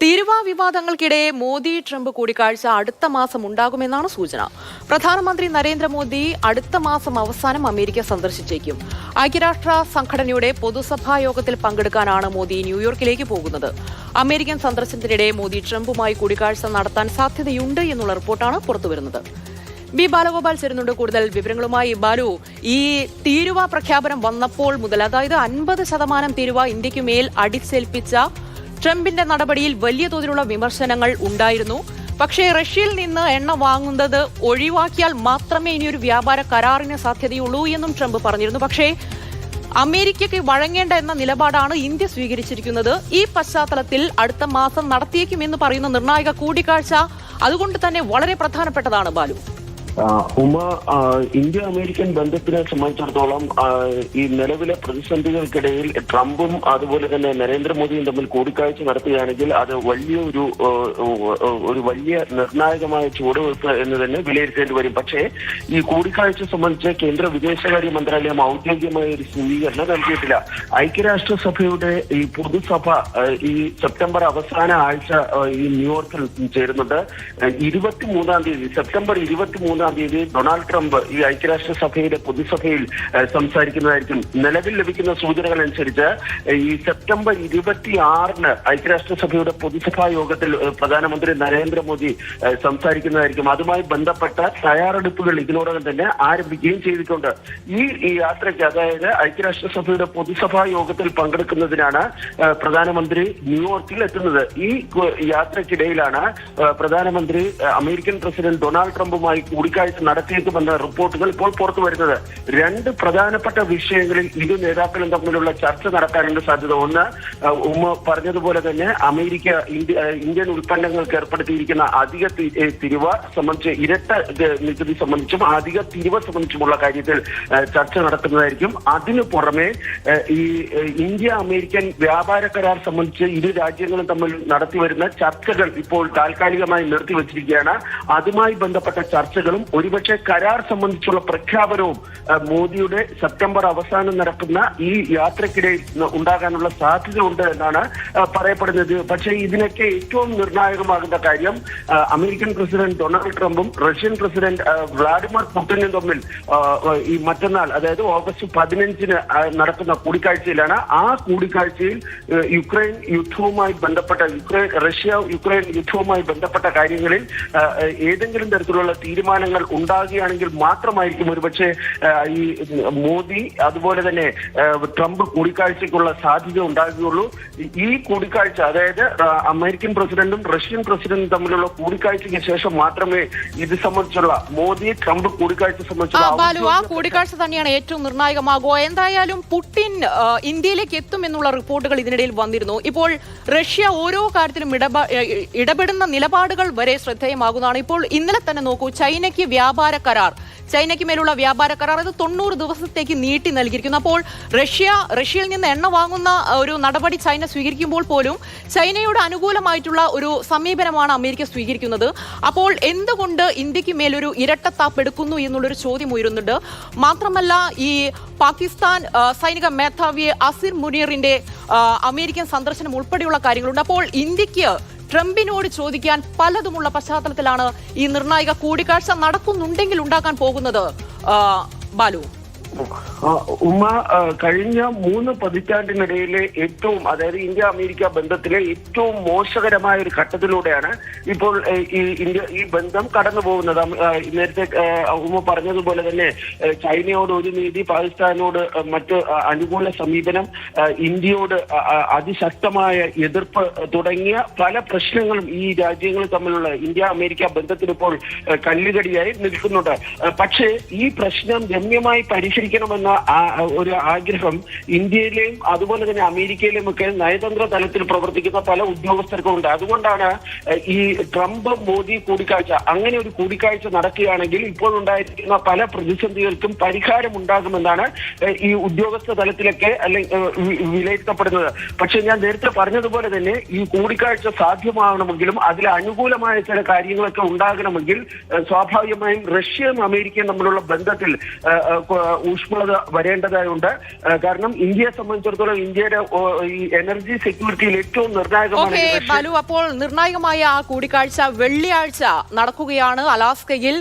തീരുവ വിവാദങ്ങൾക്കിടെ മോദി ട്രംപ് കൂടിക്കാഴ്ച അടുത്ത മാസം ഉണ്ടാകുമെന്നാണ് സൂചന. പ്രധാനമന്ത്രി നരേന്ദ്രമോദി അടുത്ത മാസം അവസാനം അമേരിക്ക സന്ദർശിച്ചേക്കും. ഐക്യരാഷ്ട്ര സംഘടനയുടെ പൊതുസഭാ യോഗത്തിൽ പങ്കെടുക്കാനാണ് മോദി ന്യൂയോർക്കിലേക്ക് പോകുന്നത്. അമേരിക്കൻ സന്ദർശനത്തിനിടെ മോദി ട്രംപുമായി കൂടിക്കാഴ്ച നടത്താൻ സാധ്യതയുണ്ട് എന്നുള്ള റിപ്പോർട്ടാണ് പുറത്തുവരുന്നത്. ബി ബാലഗോപാൽ ചേരുന്നുണ്ട് കൂടുതൽ വിവരങ്ങളുമായി. ബാലു, ഈ തീരുവ പ്രഖ്യാപനം വന്നപ്പോൾ മുതൽ, അതായത് 50% തീരുവ ഇന്ത്യക്ക് മേൽ അടിച്ചേൽപ്പിച്ച ട്രംപിന്റെ നടപടിയിൽ വലിയ തോതിലുള്ള വിമർശനങ്ങൾ ഉണ്ടായിരുന്നു. പക്ഷേ റഷ്യയിൽ നിന്ന് എണ്ണ വാങ്ങുന്നത് ഒഴിവാക്കിയാൽ മാത്രമേ ഇനിയൊരു വ്യാപാര കരാറിന് സാധ്യതയുള്ളൂ എന്നും ട്രംപ് പറഞ്ഞിരുന്നു. പക്ഷേ അമേരിക്കയ്ക്ക് വഴങ്ങേണ്ട എന്ന നിലപാടാണ് ഇന്ത്യ സ്വീകരിച്ചിരിക്കുന്നത്. ഈ പശ്ചാത്തലത്തിൽ അടുത്ത മാസം നടത്തിയേക്കുമെന്ന് പറയുന്ന നിർണായക കൂടിക്കാഴ്ച അതുകൊണ്ട് തന്നെ വളരെ പ്രധാനപ്പെട്ടതാണ്. ബാലു, ഇന്ത്യ അമേരിക്കൻ ബന്ധത്തിനെ സംബന്ധിച്ചിടത്തോളം ഈ നിലവിലെ പ്രതിസന്ധികൾക്കിടയിൽ ട്രംപും അതുപോലെ തന്നെ നരേന്ദ്രമോദിയും തമ്മിൽ കൂടിക്കാഴ്ച നടത്തുകയാണെങ്കിൽ അത് വലിയ നിർണായകമായ ചുവടുവെപ്പ് എന്ന് തന്നെ വിലയിരുത്തേണ്ടി വരും. പക്ഷേ ഈ കൂടിക്കാഴ്ച സംബന്ധിച്ച് കേന്ദ്ര വിദേശകാര്യ മന്ത്രാലയം ഔദ്യോഗികമായ ഒരു സ്ഥിരീകരണം നൽകിയിട്ടില്ല. ഐക്യരാഷ്ട്രസഭയുടെ ഈ പൊതുസഭ ഈ സെപ്റ്റംബർ അവസാന ആഴ്ച ഈ ന്യൂയോർക്കിൽ ചേരുന്നുണ്ട്. 23-ാം തീയതി സെപ്റ്റംബർ 23-ാം തീയതി ഡൊണാൾഡ് ട്രംപ് ഈ ഐക്യരാഷ്ട്രസഭയുടെ പൊതുസഭയിൽ സംസാരിക്കുന്നതായിരിക്കും. നിലവിൽ ലഭിക്കുന്ന സൂചനകൾ അനുസരിച്ച് ഈ സെപ്റ്റംബർ 26-ന് ഐക്യരാഷ്ട്രസഭയുടെ പൊതുസഭാ യോഗത്തിൽ പ്രധാനമന്ത്രി നരേന്ദ്രമോദി സംസാരിക്കുന്നതായിരിക്കും. അതുമായി ബന്ധപ്പെട്ട തയ്യാറെടുപ്പുകൾ ഇതിനോടകം തന്നെ ആരംഭിക്കുകയും ചെയ്തിട്ടുണ്ട്. ഈ യാത്രയ്ക്ക്, അതായത് ഐക്യരാഷ്ട്രസഭയുടെ പൊതുസഭാ യോഗത്തിൽ പങ്കെടുക്കുന്നതിനാണ് പ്രധാനമന്ത്രി ന്യൂയോർക്കിൽ എത്തുന്നത്. ഈ യാത്രയ്ക്കിടയിലാണ് പ്രധാനമന്ത്രി അമേരിക്കൻ പ്രസിഡന്റ് ഡൊണാൾഡ് ട്രംപുമായി കൂടിക്കാഴ്ച നടത്തിയേക്കുമെന്ന റിപ്പോർട്ടുകൾ ഇപ്പോൾ പുറത്തു വരുന്നത്. രണ്ട് പ്രധാനപ്പെട്ട വിഷയങ്ങളിൽ ഇരു നേതാക്കളും തമ്മിലുള്ള ചർച്ച നടക്കാനുള്ള സാധ്യത. ഒന്ന്, പറഞ്ഞതുപോലെ തന്നെ അമേരിക്ക ഇന്ത്യൻ ഉൽപ്പന്നങ്ങൾക്ക് ഏർപ്പെടുത്തിയിരിക്കുന്ന അധിക തിരിവ സംബന്ധിച്ച്, ഇരട്ട നികുതി സംബന്ധിച്ചും അധിക തിരിവ സംബന്ധിച്ചുമുള്ള കാര്യത്തിൽ ചർച്ച നടക്കുന്നതായിരിക്കും. അതിനു പുറമെ ഈ ഇന്ത്യ അമേരിക്കൻ വ്യാപാര കരാർ സംബന്ധിച്ച് ഇരു രാജ്യങ്ങളും തമ്മിൽ നടത്തിവരുന്ന ചർച്ചകൾ ഇപ്പോൾ താൽക്കാലികമായി നിർത്തിവച്ചിരിക്കുകയാണ്. അതുമായി ബന്ധപ്പെട്ട ചർച്ചകളും ഒരുപക്ഷെ കരാർ സംബന്ധിച്ചുള്ള പ്രഖ്യാപനവും മോദിയുടെ സെപ്റ്റംബർ അവസാനം നടക്കുന്ന ഈ യാത്രക്കിടയിൽ ഉണ്ടാകാനുള്ള സാധ്യത ഉണ്ട് എന്നാണ് പറയപ്പെടുന്നത്. പക്ഷേ ഇതിനൊക്കെ ഏറ്റവും നിർണായകമാകുന്ന കാര്യം അമേരിക്കൻ പ്രസിഡന്റ് ഡൊണാൾഡ് ട്രംപും റഷ്യൻ പ്രസിഡന്റ് വ്ളാഡിമിർ പുടിനും തമ്മിൽ ഈ മറ്റന്നാൾ, അതായത് ഓഗസ്റ്റ് 15-ന് നടക്കുന്ന കൂടിക്കാഴ്ചയിലാണ്. ആ കൂടിക്കാഴ്ചയിൽ യുക്രൈൻ യുദ്ധവുമായി ബന്ധപ്പെട്ട റഷ്യ യുക്രൈൻ യുദ്ധവുമായി ബന്ധപ്പെട്ട കാര്യങ്ങളിൽ ഏതെങ്കിലും തരത്തിലുള്ള തീരുമാനങ്ങൾ ഉണ്ടാകുകയാണെങ്കിൽ മാത്രമായിരിക്കും ഒരുപക്ഷെ ഈ മോദി അതുപോലെ തന്നെ ട്രംപ് കൂടിക്കാഴ്ചയ്ക്കുള്ള സാധ്യത ഉണ്ടാകുകയുള്ളൂ. ഈ കൂടിക്കാഴ്ച, അതായത് അമേരിക്കൻ പ്രസിഡന്റും റഷ്യൻ പ്രസിഡന്റും തമ്മിലുള്ള കൂടിക്കാഴ്ചയ്ക്ക് ശേഷം മാത്രമേ ഇത് സംബന്ധിച്ചുള്ള മോദി ട്രംപ് കൂടിക്കാഴ്ച സംബന്ധിച്ചുള്ള കൂടിക്കാഴ്ച തന്നെയാണ് ഏറ്റവും നിർണായകമാകുക. എന്തായാലും പുടിൻ ഇന്ത്യയിലേക്ക് എത്തും എന്നുള്ള റിപ്പോർട്ടുകൾ ഇതിനിടയിൽ വന്നിരുന്നു. ഇപ്പോൾ റഷ്യ ഓരോ കാര്യത്തിലും ഇടപെടുന്ന നിലപാടുകൾ വരെ ശ്രദ്ധേയമാകുന്നതാണ്. ഇപ്പോൾ ഇന്നലെ തന്നെ നോക്കൂ, ചൈനയ്ക്ക് മേലുള്ള വ്യാപാര കരാർ അത് 90 ദിവസത്തേക്ക് നീട്ടി നൽകിയിരിക്കുന്നു. അപ്പോൾ റഷ്യയിൽ നിന്ന് എണ്ണ വാങ്ങുന്ന ഒരു നടപടി ചൈന സ്വീകരിക്കുമ്പോൾ പോലും ചൈനയോട് അനുകൂലമായിട്ടുള്ള ഒരു സമീപനമാണ് അമേരിക്ക സ്വീകരിക്കുന്നത്. അപ്പോൾ എന്തുകൊണ്ട് ഇന്ത്യക്ക് മേലൊരു ഇരട്ടത്താപ്പ് എടുക്കുന്നു എന്നുള്ളൊരു ചോദ്യം ഉയരുന്നുണ്ട്. മാത്രമല്ല, ഈ പാകിസ്ഥാൻ സൈനിക മേധാവി അസിർ മുനീറിന്റെ അമേരിക്കൻ സന്ദർശനം ഉൾപ്പെടെയുള്ള കാര്യങ്ങളുണ്ട്. അപ്പോൾ ഇന്ത്യക്ക് ട്രംപിനോട് ചോദിക്കാൻ പലതുമുള്ള പശ്ചാത്തലത്തിലാണ് ഈ നിർണായക കൂടിക്കാഴ്ച നടക്കുന്നുണ്ടെങ്കിൽ ഉണ്ടാക്കാൻ പോകുന്നത്. ബാലു, കഴിഞ്ഞ 3 പതിറ്റാണ്ടിനിടയിലെ ഏറ്റവും, അതായത് ഇന്ത്യ അമേരിക്ക ബന്ധത്തിലെ ഏറ്റവും മോശകരമായ ഒരു ഘട്ടത്തിലൂടെയാണ് ഇപ്പോൾ ഈ ബന്ധം കടന്നു പോകുന്നത്. നേരത്തെ പറഞ്ഞതുപോലെ തന്നെ ചൈനയോട് ഒരു നീതി, പാകിസ്ഥാനോട് മറ്റ് അനുകൂല സമീപനം, ഇന്ത്യയോട് അതിശക്തമായ എതിർപ്പ് തുടങ്ങിയ പല പ്രശ്നങ്ങളും ഈ രാജ്യങ്ങൾ തമ്മിലുള്ള ഇന്ത്യ അമേരിക്ക ബന്ധത്തിൽ ഇപ്പോൾ കല്ലുകടിയായി നിൽക്കുന്നുണ്ട്. പക്ഷേ ഈ പ്രശ്നം രമ്യമായി പരിഹരിക്കണമെന്ന ഒരു ആഗ്രഹം ഇന്ത്യയിലെയും അതുപോലെ തന്നെ അമേരിക്കയിലെയും ഒക്കെ നയതന്ത്ര തലത്തിൽ പ്രവർത്തിക്കുന്ന പല ഉദ്യോഗസ്ഥർക്കും ഉണ്ട്. അതുകൊണ്ടാണ് ഈ ട്രംപ് മോദി കൂടിക്കാഴ്ച, അങ്ങനെ ഒരു കൂടിക്കാഴ്ച നടക്കുകയാണെങ്കിൽ ഇപ്പോൾ ഉണ്ടായിരിക്കുന്ന പല പ്രതിസന്ധികൾക്കും പരിഹാരം ഉണ്ടാകുമെന്നാണ് ഈ ഉദ്യോഗസ്ഥ തലത്തിലൊക്കെ വിലയിരുത്തപ്പെടുന്നത്. പക്ഷെ ഞാൻ നേരത്തെ പറഞ്ഞതുപോലെ തന്നെ ഈ കൂടിക്കാഴ്ച സാധ്യമാകണമെങ്കിലും അതിൽ അനുകൂലമായ ചില കാര്യങ്ങളൊക്കെ ഉണ്ടാകണമെങ്കിൽ സ്വാഭാവികമായും റഷ്യയും അമേരിക്കയും തമ്മിലുള്ള ബന്ധത്തിൽ ഊഷ്മളത വരേണ്ടതായുണ്ട്. കാരണം ഇന്ത്യയെ സംബന്ധിച്ചിടത്തോളം ഇന്ത്യയുടെ ഈ എനർജി സെക്യൂരിറ്റിയിൽ ഏറ്റവും നിർണായകമാണ്. ബാലു, അപ്പോൾ നിർണായകമായ ആ കൂടിക്കാഴ്ച വെള്ളിയാഴ്ച നടക്കുകയാണ് അലാസ്കയിൽ.